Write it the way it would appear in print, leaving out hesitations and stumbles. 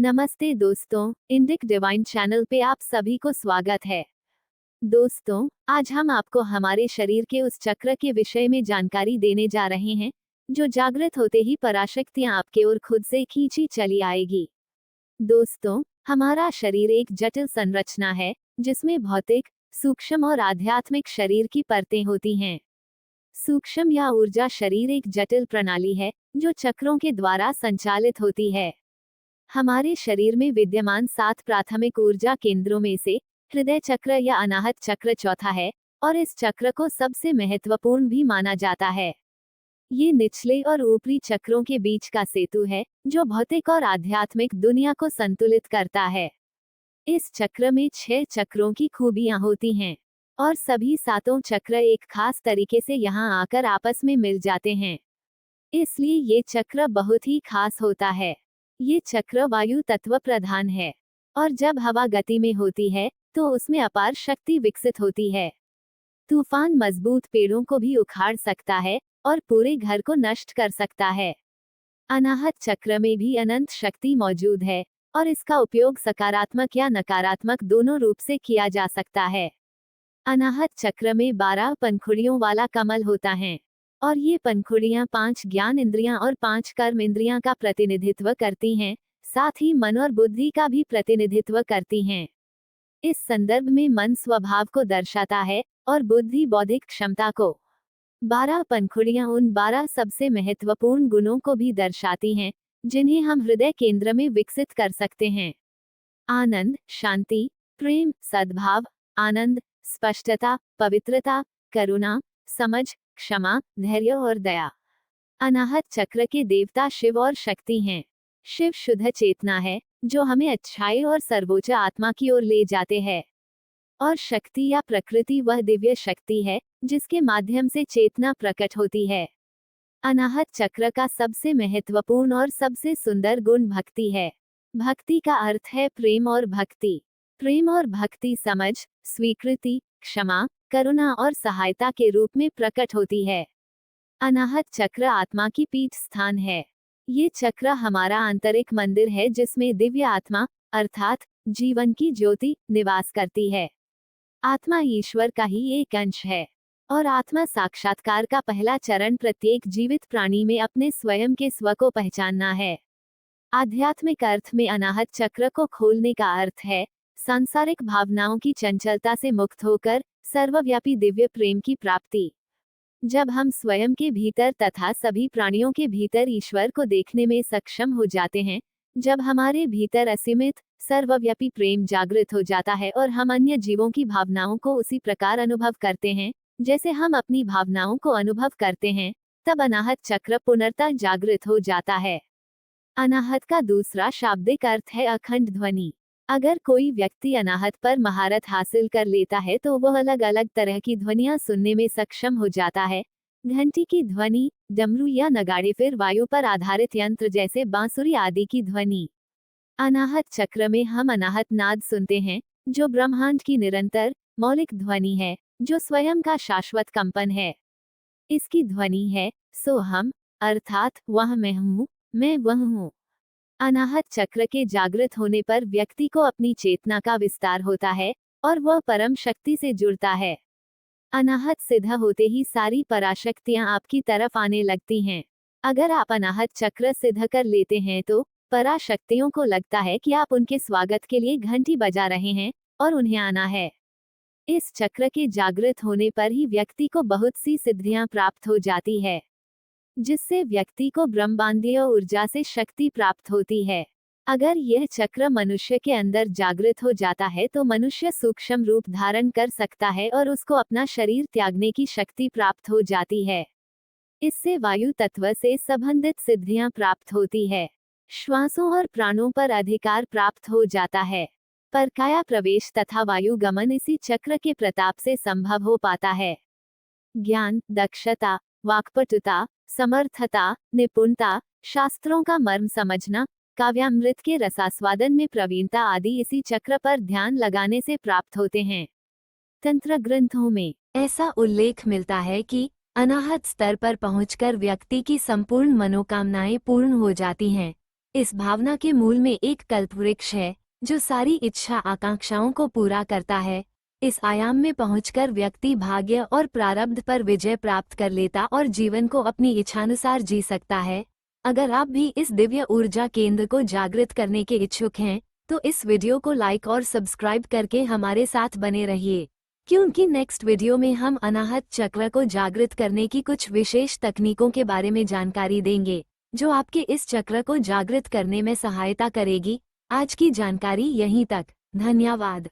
नमस्ते दोस्तों, Indic divine channel पे आप सभी को स्वागत है। दोस्तों, आज हम आपको हमारे शरीर के उस चक्र के विषय में जानकारी देने जा रहे हैं, जो जागृत होते ही पराशक्तियां आपके ओर खुद से खींची चली आएगी। दोस्तों, हमारा शरीर एक जटिल संरचना है, जिसमें भौतिक, सूक्ष्म और आध्यात्मिक शरीर की परतें होती हैं। सूक्ष्म या ऊर्जा शरीर एक जटिल प्रणाली है, जो चक्रों के द्वारा संचालित होती है। हमारे शरीर में विद्यमान 7 प्राथमिक ऊर्जा केंद्रों में से हृदय चक्र या अनाहत चक्र चौथा है, और इस चक्र को सबसे महत्वपूर्ण भी माना जाता है। ये निचले और ऊपरी चक्रों के बीच का सेतु है, जो भौतिक और आध्यात्मिक दुनिया को संतुलित करता है। इस चक्र में 6 चक्रों की खूबियां होती हैं, और सभी सातों चक्र एक खास तरीके से यहाँ आकर आपस में मिल जाते हैं। इसलिए ये चक्र बहुत ही खास होता है। ये चक्र वायु तत्व प्रधान है, और जब हवा गति में होती है तो उसमें अपार शक्ति विकसित होती है। तूफान मजबूत पेड़ों को भी उखाड़ सकता है और पूरे घर को नष्ट कर सकता है। अनाहत चक्र में भी अनंत शक्ति मौजूद है, और इसका उपयोग सकारात्मक या नकारात्मक दोनों रूप से किया जा सकता है। अनाहत चक्र में 12 पंखुड़ियों वाला कमल होता है, और ये पंखुड़ियां 5 ज्ञान इंद्रियां और 5 कर्म इंद्रियां का प्रतिनिधित्व करती हैं, साथ ही मन और बुद्धि का भी प्रतिनिधित्व करती हैं। इस संदर्भ में मन स्वभाव को दर्शाता है और बुद्धि बौद्धिक क्षमता को। 12 पंखुड़ियां उन 12 सबसे महत्वपूर्ण गुणों को भी दर्शाती हैं, जिन्हें हम हृदय केंद्र में विकसित कर सकते हैं। आनंद, शांति, प्रेम, सद्भाव, आनंद, स्पष्टता, पवित्रता, करुणा, समझ, क्षमा, धैर्य और दया। अनाहत चक्र के देवता शिव और शक्ति हैं। शिव शुद्ध चेतना है, जो हमें अच्छाई और सर्वोच्च आत्मा की ओर ले जाते हैं, और शक्ति या प्रकृति वह दिव्य शक्ति है, जिसके माध्यम से चेतना प्रकट होती है। अनाहत चक्र का सबसे महत्वपूर्ण और सबसे सुंदर गुण भक्ति है। भक्ति का अर्थ है प्रेम और भक्ति। प्रेम और भक्ति समझ, स्वीकृति, क्षमा, करुणा और सहायता के रूप में प्रकट होती है। अनाहत चक्र आत्मा की पीठ स्थान है। ये चक्र हमारा आंतरिक मंदिर है, जिसमें दिव्य आत्मा अर्थात जीवन की ज्योति निवास करती है। आत्मा ईश्वर का ही एक अंश है, और आत्मा साक्षात्कार का पहला चरण प्रत्येक जीवित प्राणी में अपने स्वयं के स्व को पहचानना है। आध्यात्मिक अर्थ में अनाहत चक्र को खोलने का अर्थ है सांसारिक भावनाओं की चंचलता से मुक्त होकर सर्वव्यापी दिव्य प्रेम की प्राप्ति। जब हम स्वयं के भीतर तथा सभी प्राणियों के भीतर ईश्वर को देखने में सक्षम हो जाते हैं, जब हमारे भीतर असीमित सर्वव्यापी प्रेम जागृत हो जाता है और हम अन्य जीवों की भावनाओं को उसी प्रकार अनुभव करते हैं जैसे हम अपनी भावनाओं को अनुभव करते हैं, तब अनाहत चक्र पुनर्तः जागृत हो जाता है। अनाहत का दूसरा शाब्दिक अर्थ है अखंड ध्वनि। अगर कोई व्यक्ति अनाहत पर महारत हासिल कर लेता है तो वह अलग अलग तरह की ध्वनियां सुनने में सक्षम हो जाता है। घंटी की ध्वनि, डमरू या नगाड़े, फिर वायु पर आधारित यंत्र जैसे बांसुरी आदि की ध्वनि। अनाहत चक्र में हम अनाहत नाद सुनते हैं, जो ब्रह्मांड की निरंतर मौलिक ध्वनि है, जो स्वयं का शाश्वत कंपन है। इसकी ध्वनि है सोहम, अर्थात वह मैं हूँ, मैं वह हूँ। अनाहत चक्र के जागृत होने पर व्यक्ति को अपनी चेतना का विस्तार होता है, और वह परम शक्ति से जुड़ता है। अनाहत सिद्ध होते ही सारी पराशक्तियां आपकी तरफ आने लगती हैं। अगर आप अनाहत चक्र सिद्ध कर लेते हैं तो पराशक्तियों को लगता है कि आप उनके स्वागत के लिए घंटी बजा रहे हैं और उन्हें आना है। इस चक्र के जागृत होने पर ही व्यक्ति को बहुत सी सिद्धियां प्राप्त हो जाती है, जिससे व्यक्ति को ब्रह्मांडीय ऊर्जा से शक्ति प्राप्त होती है। अगर यह चक्र मनुष्य के अंदर जागृत हो जाता है तो मनुष्य सूक्ष्म रूप धारण कर सकता है और उसको अपना शरीर त्यागने की शक्ति प्राप्त हो जाती है। इससे वायु तत्व से संबंधित सिद्धियां प्राप्त होती है। श्वासों और प्राणों पर अधिकार प्राप्त हो जाता है। परकाया प्रवेश तथा वायु गमन इसी चक्र के प्रताप से संभव हो पाता है। ज्ञान, दक्षता, वाक्पटुता, समर्थता, निपुणता, शास्त्रों का मर्म समझना, काव्यामृत के रसास्वादन में प्रवीणता आदि इसी चक्र पर ध्यान लगाने से प्राप्त होते हैं। तंत्र ग्रंथों में ऐसा उल्लेख मिलता है कि अनाहत स्तर पर पहुंचकर व्यक्ति की संपूर्ण मनोकामनाएं पूर्ण हो जाती हैं। इस भावना के मूल में एक कल्पवृक्ष है जो सारी इच्छा आकांक्षाओं को पूरा करता है। इस आयाम में पहुंचकर व्यक्ति भाग्य और प्रारब्ध पर विजय प्राप्त कर लेता और जीवन को अपनी इच्छानुसार जी सकता है। अगर आप भी इस दिव्य ऊर्जा केंद्र को जागृत करने के इच्छुक हैं, तो इस वीडियो को लाइक और सब्सक्राइब करके हमारे साथ बने रहिए, क्योंकि नेक्स्ट वीडियो में हम अनाहत चक्र को जागृत करने की कुछ विशेष तकनीकों के बारे में जानकारी देंगे, जो आपके इस चक्र को जागृत करने में सहायता करेगी। आज की जानकारी यहीं तक। धन्यवाद।